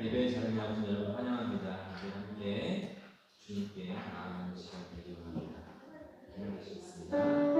예배에 참여하신 여러분 환영합니다. 우리 함께 주님께 나아가는 시간 되기를 바랍니다. 기도하시겠습니다.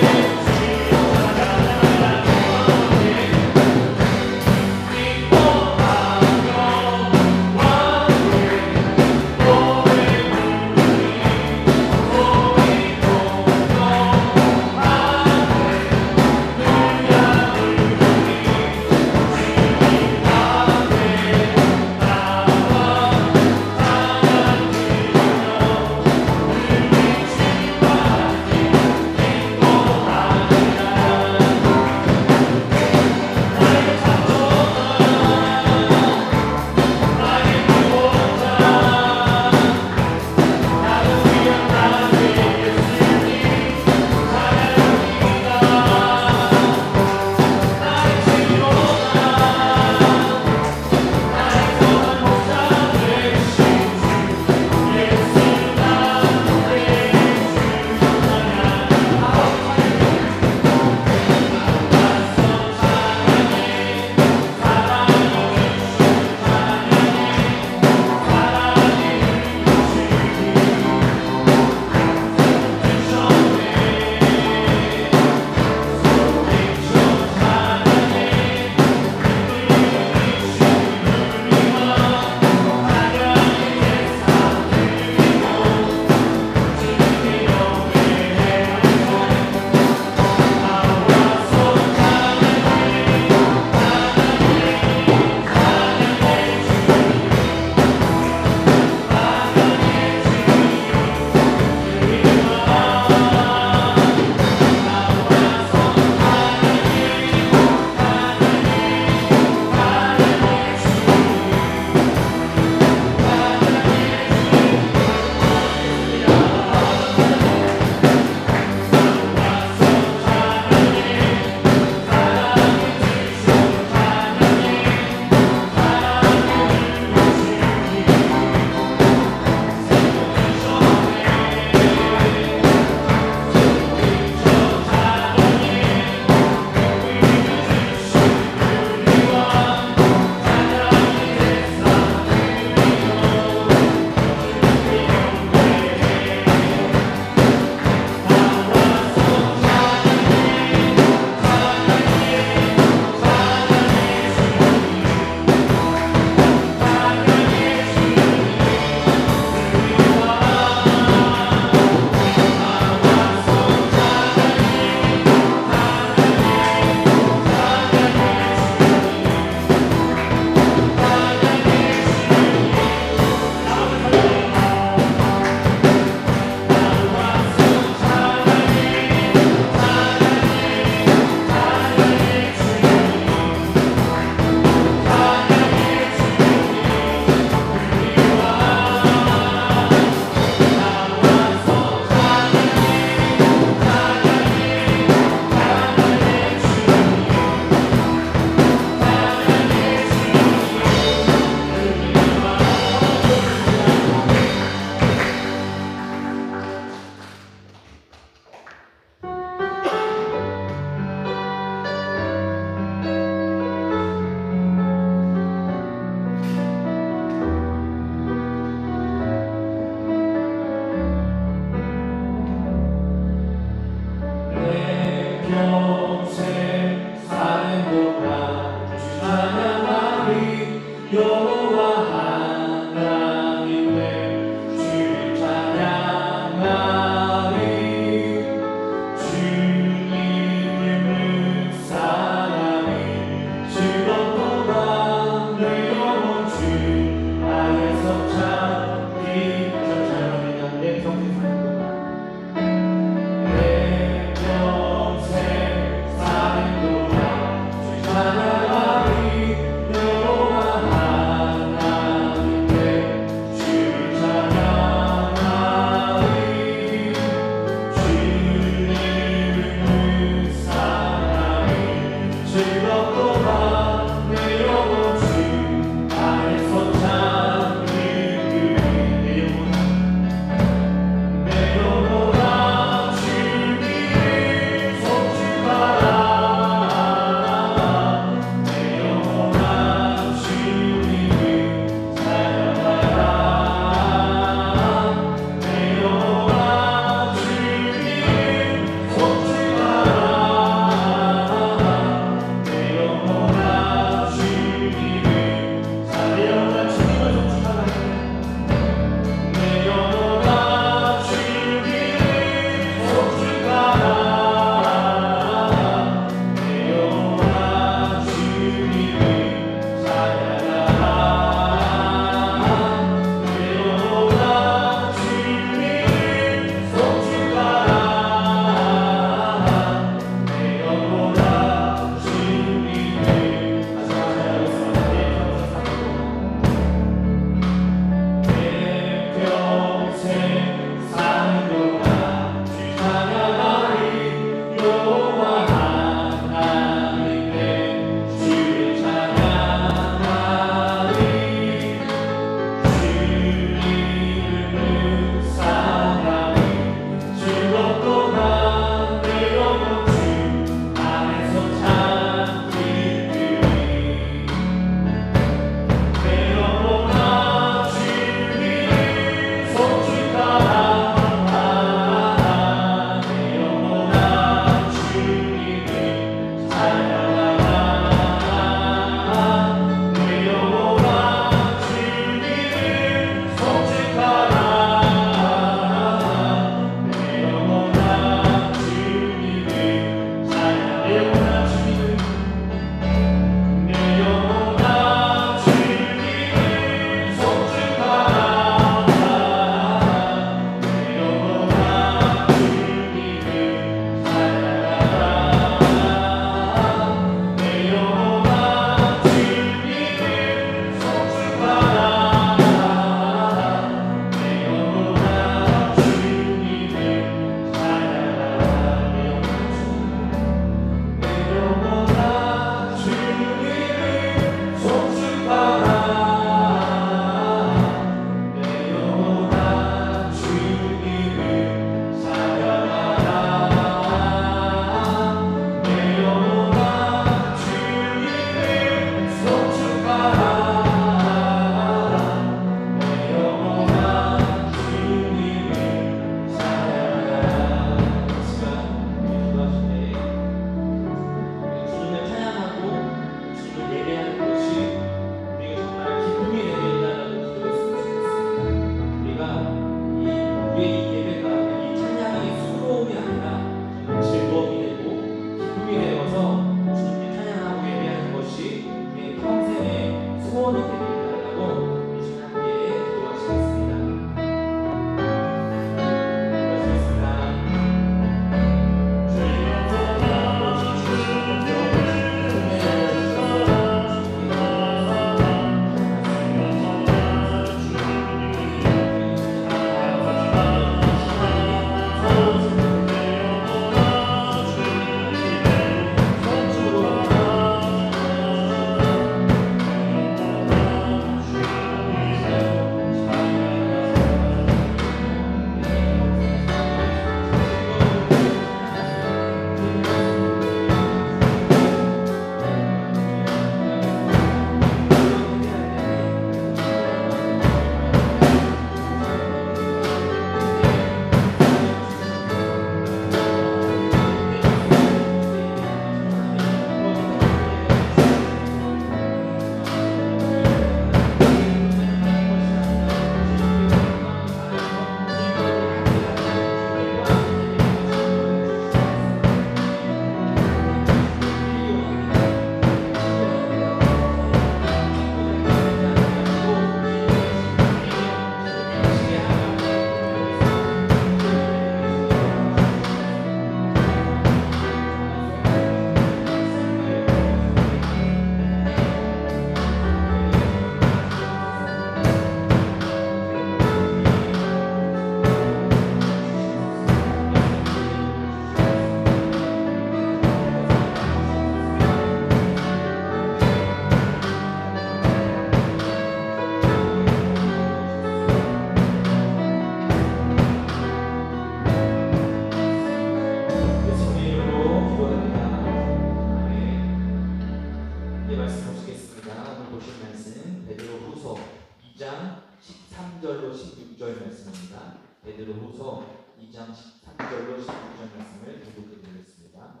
2장 13절로 16절 말씀을 교독해 드리겠습니다.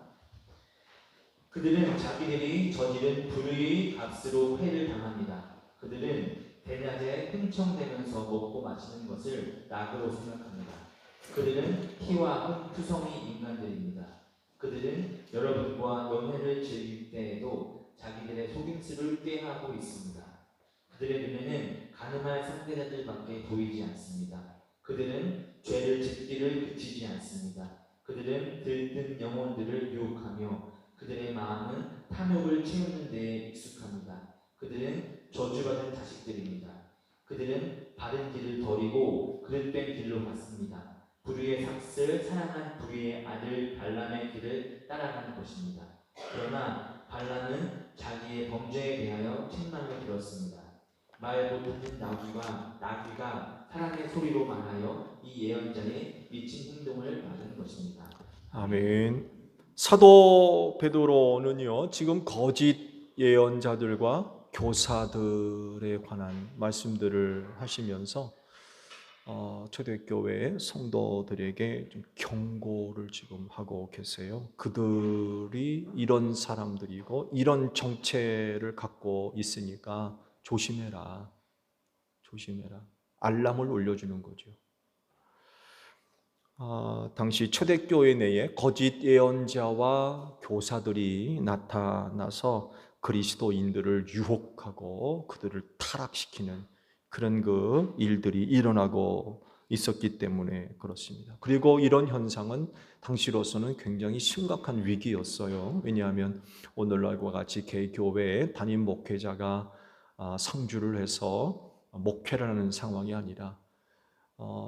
그들은 자기들이 저지른 불의의 값으로 회를 당합니다. 그들은 대낮에 흥청대면서 먹고 마시는 것을 낙으로 생각합니다. 그들은 피와 흙투성이 인간들입니다. 그들은 여러분과 연회를 즐길 때에도 자기들의 속임수를 꾀하고 있습니다. 그들의 눈에는 가늠할 상대자들밖에 보이지 않습니다. 그들은 죄를 짓기를 그치지 않습니다. 그들은 들뜬 영혼들을 유혹하며 그들의 마음은 탐욕을 채우는 데에 익숙합니다. 그들은 저주받은 자식들입니다. 그들은 바른 길을 버리고 그릇된 길로 갔습니다. 불의의 삭슬 사랑한 불의의 아들 발람의 길을 따라가는 것입니다. 그러나 발람은 자기의 범죄에 대하여 책망을 들었습니다. 말 못하는 나귀가 사람의 소리로 말하여 이 예언자의 미친 행동을 막은 것입니다. 아멘. 사도 베드로는요, 지금 거짓 예언자들과 교사들에 관한 말씀들을 하시면서 초대교회 성도들에게 좀 경고를 지금 하고 계세요. 그들이 이런 사람들이고 이런 정체를 갖고 있으니까 조심해라. 조심해라. 알람을 울려주는 거죠. 당시 초대교회 내에 거짓 예언자와 교사들이 나타나서 그리스도인들을 유혹하고 그들을 타락시키는 그런 그 일들이 일어나고 있었기 때문에 그렇습니다. 그리고 이런 현상은 당시로서는 굉장히 심각한 위기였어요. 왜냐하면 오늘날과 같이 개교회에 담임 목회자가 상주를 해서 목회를 하는 상황이 아니라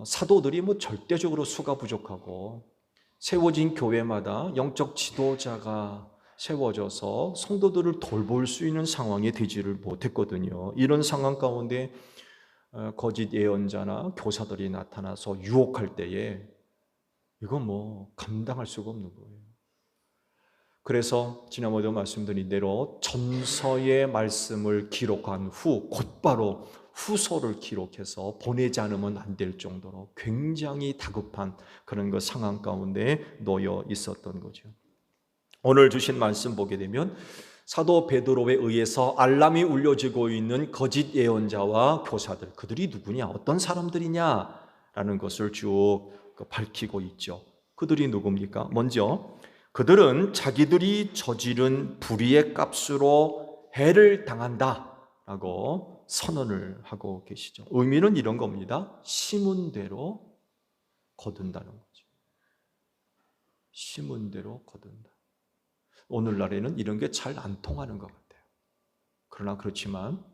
사도들이 절대적으로 수가 부족하고 세워진 교회마다 영적 지도자가 세워져서 성도들을 돌볼 수 있는 상황이 되지를 못했거든요. 이런 상황 가운데 거짓 예언자나 교사들이 나타나서 유혹할 때에 이건 감당할 수가 없는 거예요. 그래서 지난번에도 말씀드린 대로 전서의 말씀을 기록한 후 곧바로 후소를 기록해서 보내지 않으면 안 될 정도로 굉장히 다급한 그런 그 상황 가운데 놓여 있었던 거죠. 오늘 주신 말씀 보게 되면 사도 베드로에 의해서 알람이 울려지고 있는 거짓 예언자와 교사들, 그들이 누구냐, 어떤 사람들이냐라는 것을 쭉 밝히고 있죠. 그들이 누굽니까? 먼저 그들은 자기들이 저지른 불의의 값으로 해를 당한다라고 선언을 하고 계시죠. 의미는 이런 겁니다. 심은 대로 거둔다는 거죠. 심은 대로 거둔다. 오늘날에는 이런 게 잘 안 통하는 것 같아요. 그러나 그렇지만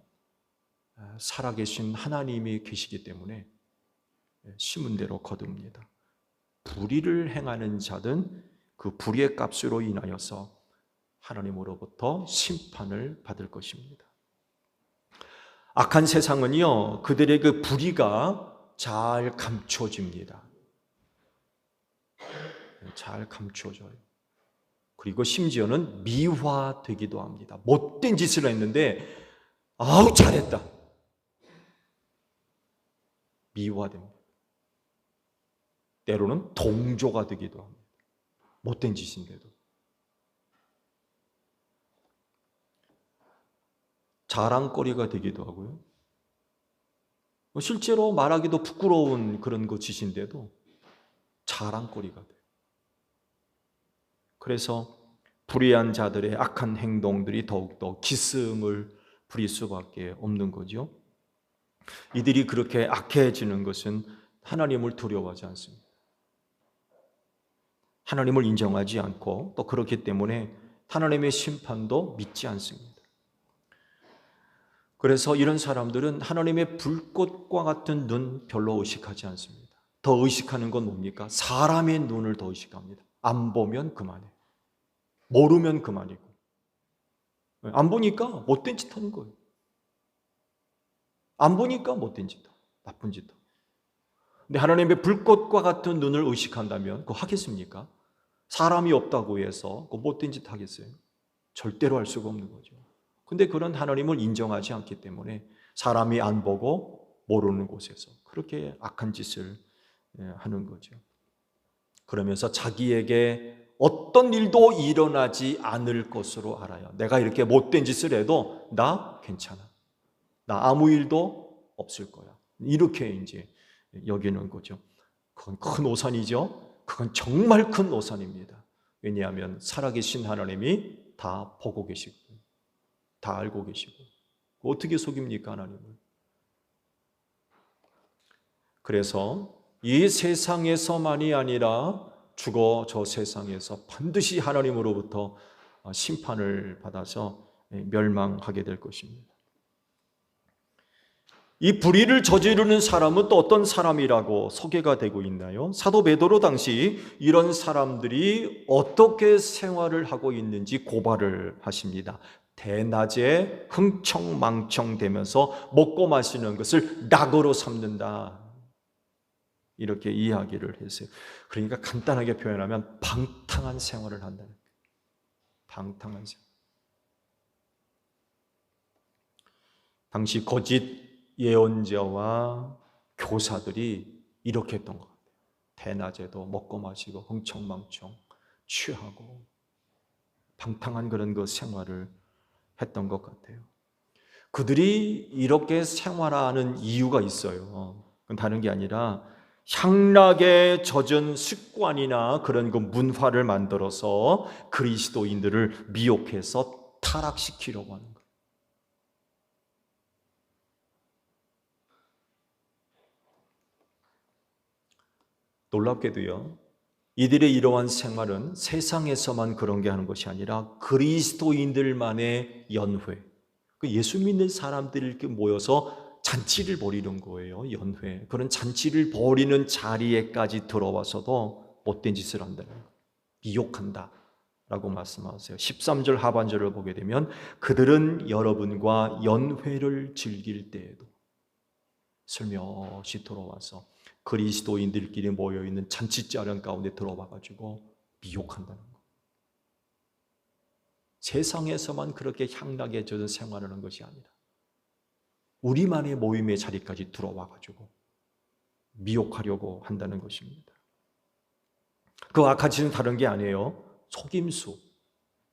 살아계신 하나님이 계시기 때문에 심은 대로 거둡니다. 불의를 행하는 자든 그 불의의 값으로 인하여서 하나님으로부터 심판을 받을 것입니다. 악한 세상은요, 그들의 그 불의가 잘 감춰집니다. 잘 감춰져요. 그리고 심지어는 미화되기도 합니다. 못된 짓을 했는데 아우 잘했다. 미화됩니다. 때로는 동조가 되기도 합니다. 못된 짓인데도. 자랑거리가 되기도 하고요. 실제로 말하기도 부끄러운 그런 그 짓인데도 자랑거리가 돼요. 그래서 불의한 자들의 악한 행동들이 더욱더 기승을 부릴 수밖에 없는 거죠. 이들이 그렇게 악해지는 것은 하나님을 두려워하지 않습니다. 하나님을 인정하지 않고 또 그렇기 때문에 하나님의 심판도 믿지 않습니다. 그래서 이런 사람들은 하나님의 불꽃과 같은 눈 별로 의식하지 않습니다. 더 의식하는 건 뭡니까? 사람의 눈을 더 의식합니다. 안 보면 그만해. 모르면 그만이고. 안 보니까 못된 짓 하는 거예요. 안 보니까 못된 짓 하고 나쁜 짓 하고. 근데 하나님의 불꽃과 같은 눈을 의식한다면 그거 하겠습니까? 사람이 없다고 해서 그 못된 짓 하겠어요? 절대로 할 수가 없는 거죠. 근데 그런 하나님을 인정하지 않기 때문에 사람이 안 보고 모르는 곳에서 그렇게 악한 짓을 하는 거죠. 그러면서 자기에게 어떤 일도 일어나지 않을 것으로 알아요. 내가 이렇게 못된 짓을 해도 나 괜찮아. 나 아무 일도 없을 거야. 이렇게 이제 여기는 거죠. 그건 큰 오산이죠. 그건 정말 큰 오산입니다. 왜냐하면 살아계신 하나님이 다 보고 계시고 다 알고 계시고 어떻게 속입니까, 하나님을? 그래서 이 세상에서만이 아니라 죽어 저 세상에서 반드시 하나님으로부터 심판을 받아서 멸망하게 될 것입니다. 이 불의를 저지르는 사람은 또 어떤 사람이라고 소개가 되고 있나요? 사도 베드로 당시 이런 사람들이 어떻게 생활을 하고 있는지 고발을 하십니다. 대낮에 흥청망청대면서 먹고 마시는 것을 낙으로 삼는다. 이렇게 이야기를 했어요. 그러니까 간단하게 표현하면 방탕한 생활을 한다는 거예요. 방탕한 생활. 당시 거짓 예언자와 교사들이 이렇게 했던 것 같아요. 대낮에도 먹고 마시고 흥청망청 취하고 방탕한 그런 그 생활을 했던 것 같아요. 그들이 이렇게 생활하는 이유가 있어요. 그건 다른 게 아니라 향락에 젖은 습관이나 그런 그 문화를 만들어서 그리스도인들을 미혹해서 타락시키려고 하는 거예요. 놀랍게도요, 이들의 이러한 생활은 세상에서만 그런 게 하는 것이 아니라 그리스도인들만의 연회, 예수 믿는 사람들이 이렇게 모여서 잔치를 벌이는 거예요. 연회. 그런 잔치를 벌이는 자리에까지 들어와서도 못된 짓을 한다는 거예요. 미혹한다 라고 말씀하세요. 13절 하반절을 보게 되면 그들은 여러분과 연회를 즐길 때에도 슬며시 돌아와서 그리스도인들끼리 모여있는 잔치자령 가운데 들어와가지고 미혹한다는 거예요. 세상에서만 그렇게 향락에 젖은 생활을 하는 것이 아니라 우리만의 모임의 자리까지 들어와가지고 미혹하려고 한다는 것입니다. 그 악한 짓은 다른 게 아니에요. 속임수,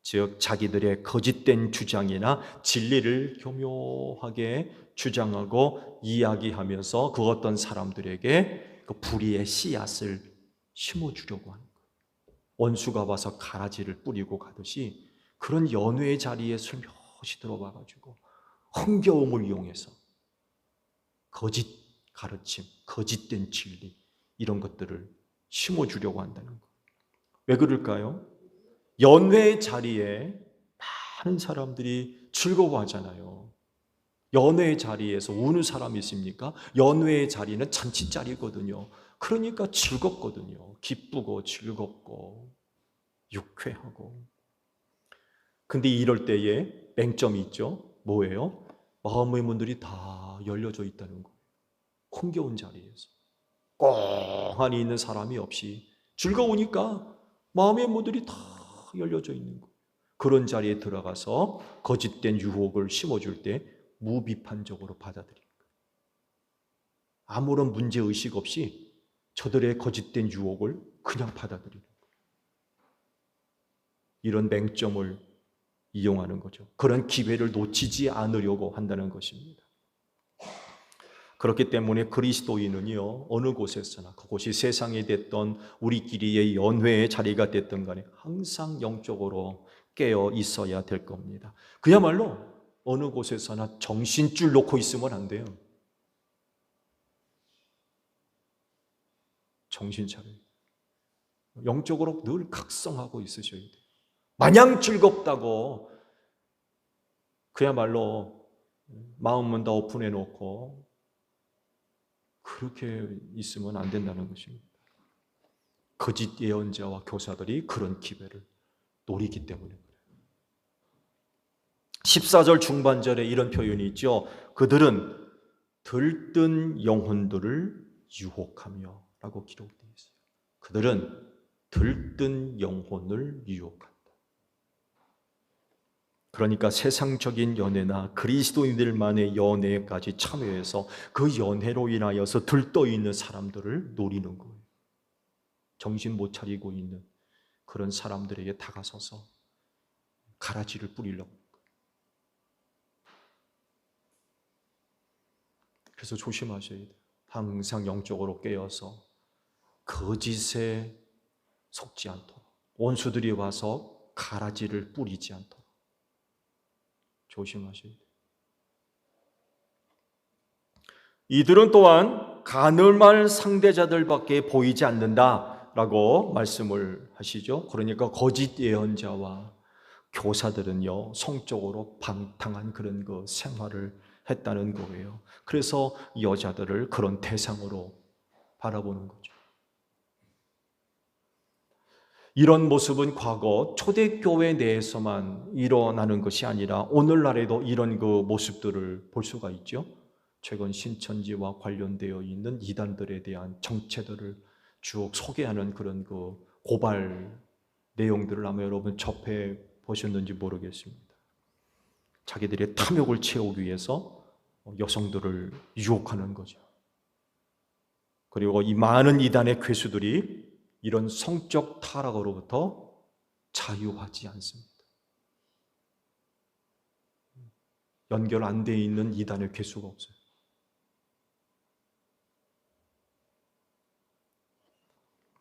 즉 자기들의 거짓된 주장이나 진리를 교묘하게 주장하고 이야기하면서 그 어떤 사람들에게 그 불의의 씨앗을 심어주려고 하는 거예요. 원수가 와서 가라지를 뿌리고 가듯이 그런 연회의 자리에 슬며시 들어와가지고 흥겨움을 이용해서 거짓 가르침, 거짓된 진리 이런 것들을 심어주려고 한다는 거예요. 왜 그럴까요? 연회의 자리에 많은 사람들이 즐거워하잖아요. 연회의 자리에서 우는 사람이 있습니까? 연회의 자리는 잔치자리거든요. 그러니까 즐겁거든요. 기쁘고 즐겁고 유쾌하고. 근데 이럴 때에 맹점이 있죠. 뭐예요? 마음의 문들이 다 열려져 있다는 거예요. 흥겨운 자리에서 꽁하니 있는 사람이 없이 즐거우니까 마음의 문들이 다 열려져 있는 거예요. 그런 자리에 들어가서 거짓된 유혹을 심어줄 때 무비판적으로 받아들이는 거예요. 아무런 문제의식 없이 저들의 거짓된 유혹을 그냥 받아들이는 거예요. 이런 맹점을 이용하는 거죠. 그런 기회를 놓치지 않으려고 한다는 것입니다. 그렇기 때문에 그리스도인은요, 어느 곳에서나 그곳이 세상이 됐던 우리끼리의 연회의 자리가 됐던 간에 항상 영적으로 깨어 있어야 될 겁니다. 그야말로 어느 곳에서나 정신줄 놓고 있으면 안 돼요. 정신 차려요. 영적으로 늘 각성하고 있으셔야 돼요. 마냥 즐겁다고 그야말로 마음은 다 오픈해 놓고 그렇게 있으면 안 된다는 것입니다. 거짓 예언자와 교사들이 그런 기회를 노리기 때문에 그래요. 14절 중반절에 이런 표현이 있죠. 그들은 들뜬 영혼들을 유혹하며 라고 기록되어 있어요. 그들은 들뜬 영혼을 유혹한다. 그러니까 세상적인 연애나 그리스도인들만의 연애까지 참여해서 그 연애로 인하여서 들떠있는 사람들을 노리는 거예요. 정신 못 차리고 있는 그런 사람들에게 다가서서 가라지를 뿌리려고. 그래서 조심하셔야 돼요. 항상 영적으로 깨어서 거짓에 속지 않도록, 원수들이 와서 가라지를 뿌리지 않도록 조심하셔야 돼요. 이들은 또한 가늠할 상대자들밖에 보이지 않는다라고 말씀을 하시죠. 그러니까 거짓 예언자와 교사들은요, 성적으로 방탕한 그런 그 생활을 했다는 거예요. 그래서 여자들을 그런 대상으로 바라보는 거죠. 이런 모습은 과거 초대교회 내에서만 일어나는 것이 아니라 오늘날에도 이런 그 모습들을 볼 수가 있죠. 최근 신천지와 관련되어 있는 이단들에 대한 정체들을 쭉 소개하는 그런 그 고발 내용들을 아마 여러분 접해 보셨는지 모르겠습니다. 자기들의 탐욕을 채우기 위해서 여성들을 유혹하는 거죠. 그리고 이 많은 이단의 괴수들이 이런 성적 타락으로부터 자유하지 않습니다. 연결 안 돼 있는 이단의 괴수가 없어요.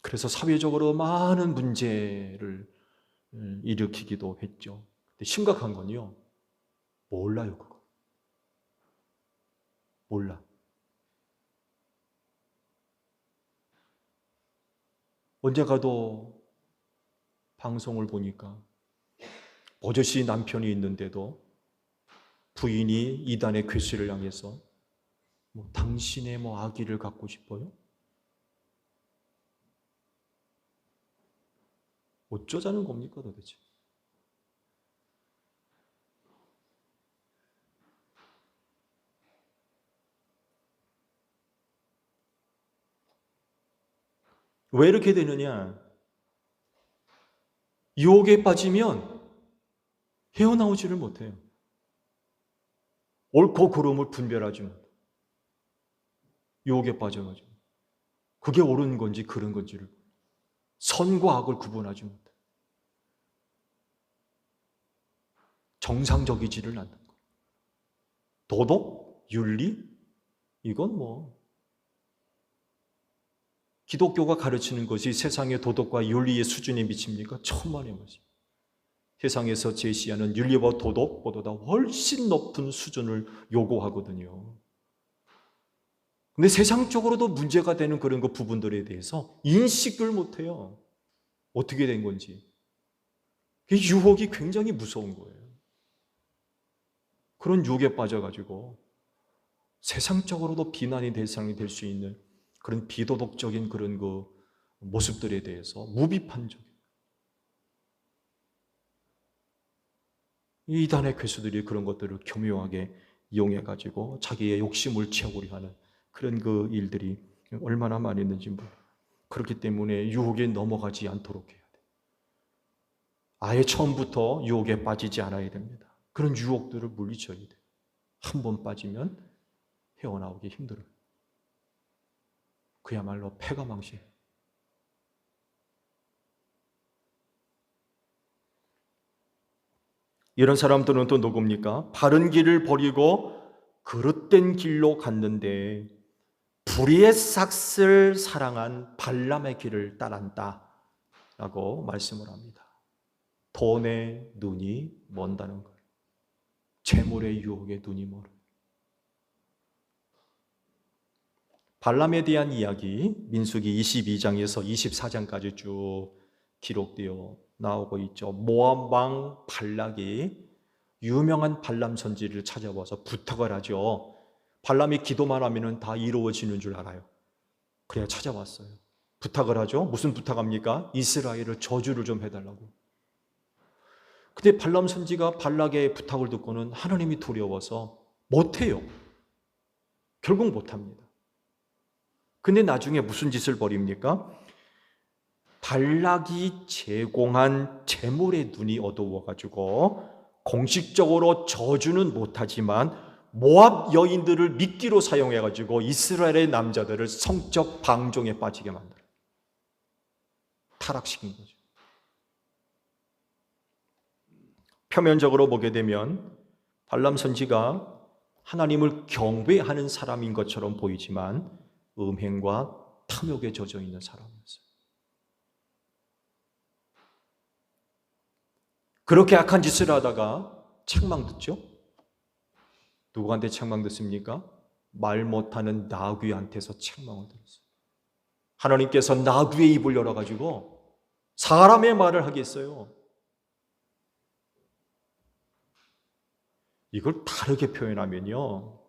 그래서 사회적으로 많은 문제를 일으키기도 했죠. 근데 심각한 건요, 몰라요, 그거. 몰라. 언제 가도 방송을 보니까 버젓이 남편이 있는데도 부인이 이단의 괴수를 향해서 당신의 아기를 갖고 싶어요? 어쩌자는 겁니까 도대체? 왜 이렇게 되느냐? 유혹에 빠지면 헤어나오지를 못해요. 옳고 그름을 분별하지 못해요. 유혹에 빠져가지고 그게 옳은 건지 그른 건지를, 선과 악을 구분하지 못해요. 정상적이지를 않는 거예요. 도덕? 윤리? 이건 기독교가 가르치는 것이 세상의 도덕과 윤리의 수준에 미칩니까? 천만의 말씀. 세상에서 제시하는 윤리와 도덕보다 훨씬 높은 수준을 요구하거든요. 근데 세상적으로도 문제가 되는 그런 그 부분들에 대해서 인식을 못해요. 어떻게 된 건지. 유혹이 굉장히 무서운 거예요. 그런 유혹에 빠져가지고 세상적으로도 비난의 대상이 될 수 있는 그런 비도덕적인 그런 그 모습들에 대해서 무비판적인 이 이단의 괴수들이 그런 것들을 교묘하게 이용해가지고 자기의 욕심을 채우려 하는 그런 그 일들이 얼마나 많이 있는지 몰라요. 그렇기 때문에 유혹에 넘어가지 않도록 해야 돼요. 아예 처음부터 유혹에 빠지지 않아야 됩니다. 그런 유혹들을 물리쳐야 돼요. 한 번 빠지면 헤어나오기 힘들어요. 그야말로 패가망신. 이런 사람들은 또 누굽니까? 바른 길을 버리고 그릇된 길로 갔는데 불의의 삭슬 사랑한 발람의 길을 따른다 라고 말씀을 합니다. 돈의 눈이 먼다는 거예요. 재물의 유혹에 눈이 멀어요. 발람에 대한 이야기 민수기 22장에서 24장까지 쭉 기록되어 나오고 있죠. 모압 왕 발락이 유명한 발람 선지를 찾아와서 부탁을 하죠. 발람이 기도만 하면 다 이루어지는 줄 알아요. 그래야 찾아왔어요. 부탁을 하죠. 무슨 부탁합니까? 이스라엘을 저주를 좀 해달라고. 근데 발람 선지가 발락의 부탁을 듣고는 하나님이 두려워서 못해요. 결국 못합니다. 근데 나중에 무슨 짓을 벌입니까? 발락이 제공한 재물의 눈이 어두워가지고 공식적으로 저주는 못하지만 모압 여인들을 미끼로 사용해가지고 이스라엘의 남자들을 성적 방종에 빠지게 만들어요. 타락시킨 거죠. 표면적으로 보게 되면 발람 선지가 하나님을 경배하는 사람인 것처럼 보이지만 음행과 탐욕에 젖어 있는 사람이었어요. 그렇게 악한 짓을 하다가 책망 듣죠? 누구한테 책망 듣습니까? 말 못하는 나귀한테서 책망을 들었어요. 하나님께서 나귀의 입을 열어가지고 사람의 말을 하게 했어요. 이걸 다르게 표현하면요,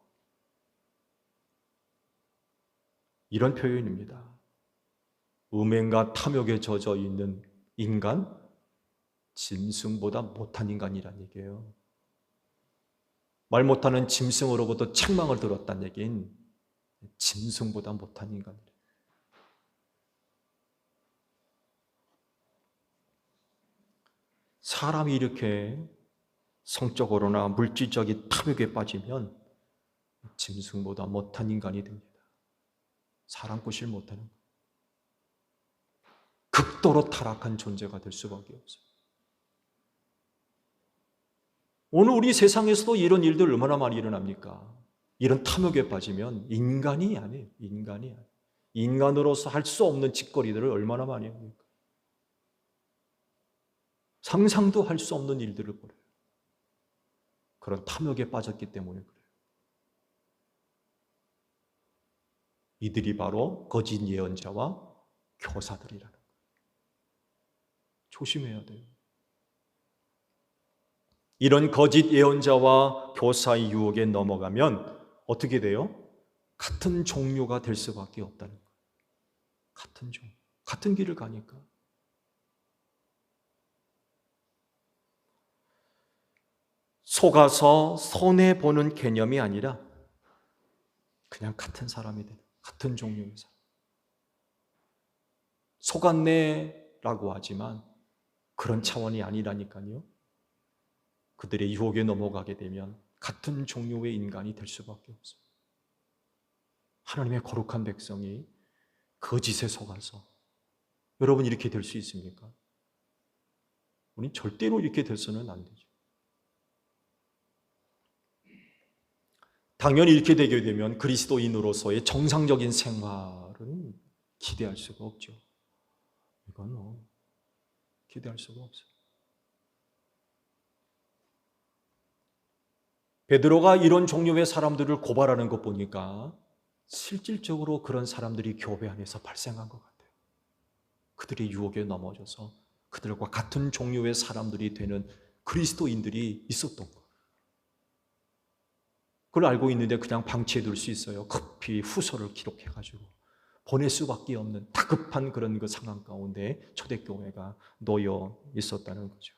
이런 표현입니다. 음행과 탐욕에 젖어 있는 인간, 짐승보다 못한 인간이란 얘기예요. 말 못하는 짐승으로부터 책망을 들었다는 얘기는 짐승보다 못한 인간이래요. 사람이 이렇게 성적으로나 물질적인 탐욕에 빠지면 짐승보다 못한 인간이 됩니다. 사람 꼴을 못하는, 극도로 타락한 존재가 될 수밖에 없어요. 오늘 우리 세상에서도 이런 일들 얼마나 많이 일어납니까? 이런 탐욕에 빠지면 인간이 아니에요. 인간이 아니에요. 인간으로서 할 수 없는 짓거리들을 얼마나 많이 합니까? 상상도 할 수 없는 일들을 벌여요. 그런 탐욕에 빠졌기 때문에 그래요. 이들이 바로 거짓 예언자와 교사들이라는 거예요. 조심해야 돼요. 이런 거짓 예언자와 교사의 유혹에 넘어가면 어떻게 돼요? 같은 종류가 될 수밖에 없다는 거예요. 같은 종류, 같은 길을 가니까. 속아서 손해보는 개념이 아니라 그냥 같은 사람이 되는, 같은 종류의 사람. 속았네라고 하지만 그런 차원이 아니라니까요. 그들의 유혹에 넘어가게 되면 같은 종류의 인간이 될 수밖에 없어요. 하나님의 거룩한 백성이 거짓에 속아서 여러분 이렇게 될 수 있습니까? 우리는 절대로 이렇게 돼서는 안 되죠. 당연히 이렇게 되게 되면 그리스도인으로서의 정상적인 생활은 기대할 수가 없죠. 이건 기대할 수가 없어요. 베드로가 이런 종류의 사람들을 고발하는 것 보니까 실질적으로 그런 사람들이 교회 안에서 발생한 것 같아요. 그들이 유혹에 넘어져서 그들과 같은 종류의 사람들이 되는 그리스도인들이 있었던 거예요. 그걸 알고 있는데 그냥 방치해둘 수 있어요. 급히 후서를 기록해가지고 보낼 수밖에 없는 다급한 그런 그 상황 가운데 초대교회가 놓여 있었다는 거죠.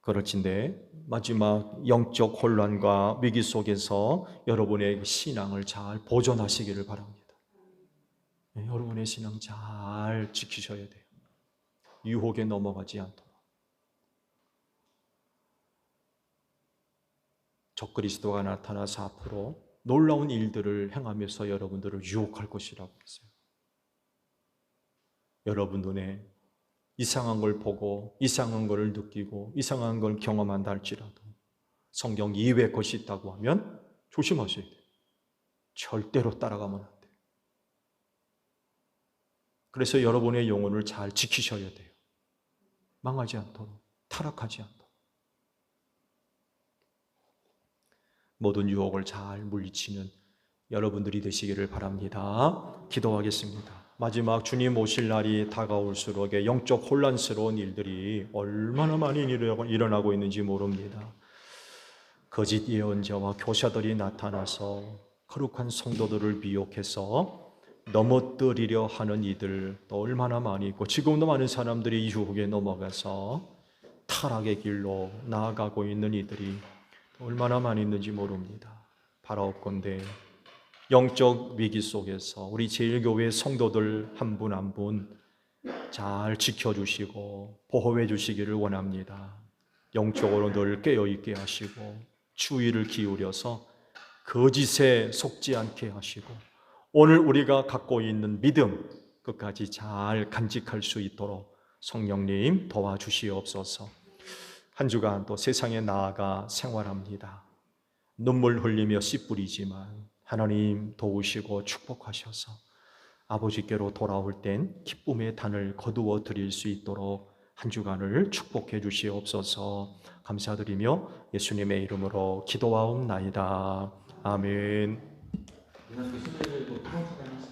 그렇진데 마지막 영적 혼란과 위기 속에서 여러분의 신앙을 잘 보존하시기를 바랍니다. 여러분의 신앙 잘 지키셔야 돼요. 유혹에 넘어가지 않도록. 적그리스도가 나타나서 앞으로 놀라운 일들을 행하면서 여러분들을 유혹할 것이라고 했어요. 여러분 눈에 이상한 걸 보고 이상한 걸 느끼고 이상한 걸 경험한다 할지라도 성경 이외의 것이 있다고 하면 조심하셔야 돼요. 절대로 따라가면 안 돼요. 그래서 여러분의 영혼을 잘 지키셔야 돼요. 망하지 않도록, 타락하지 않도록. 모든 유혹을 잘 물리치는 여러분들이 되시기를 바랍니다. 기도하겠습니다. 마지막 주님 오실 날이 다가올수록 영적 혼란스러운 일들이 얼마나 많이 일어나고 있는지 모릅니다. 거짓 예언자와 교사들이 나타나서 거룩한 성도들을 미혹해서 넘어뜨리려 하는 이들 또 얼마나 많이 있고 지금도 많은 사람들이 유혹에 넘어가서 타락의 길로 나아가고 있는 이들이 얼마나 많이 있는지 모릅니다. 바라옵건대 영적 위기 속에서 우리 제일교회 성도들 한 분 한 분 잘 지켜주시고 보호해 주시기를 원합니다. 영적으로 늘 깨어있게 하시고 주의를 기울여서 거짓에 속지 않게 하시고 오늘 우리가 갖고 있는 믿음, 끝까지 잘 간직할 수 있도록 성령님 도와주시옵소서. 한 주간 또 세상에 나아가 생활합니다. 눈물 흘리며 씨 뿌리지만 하나님 도우시고 축복하셔서 아버지께로 돌아올 땐 기쁨의 단을 거두어 드릴 수 있도록 한 주간을 축복해 주시옵소서. 감사드리며 예수님의 이름으로 기도하옵나이다. 아멘. 이런 교수님들도 프로그램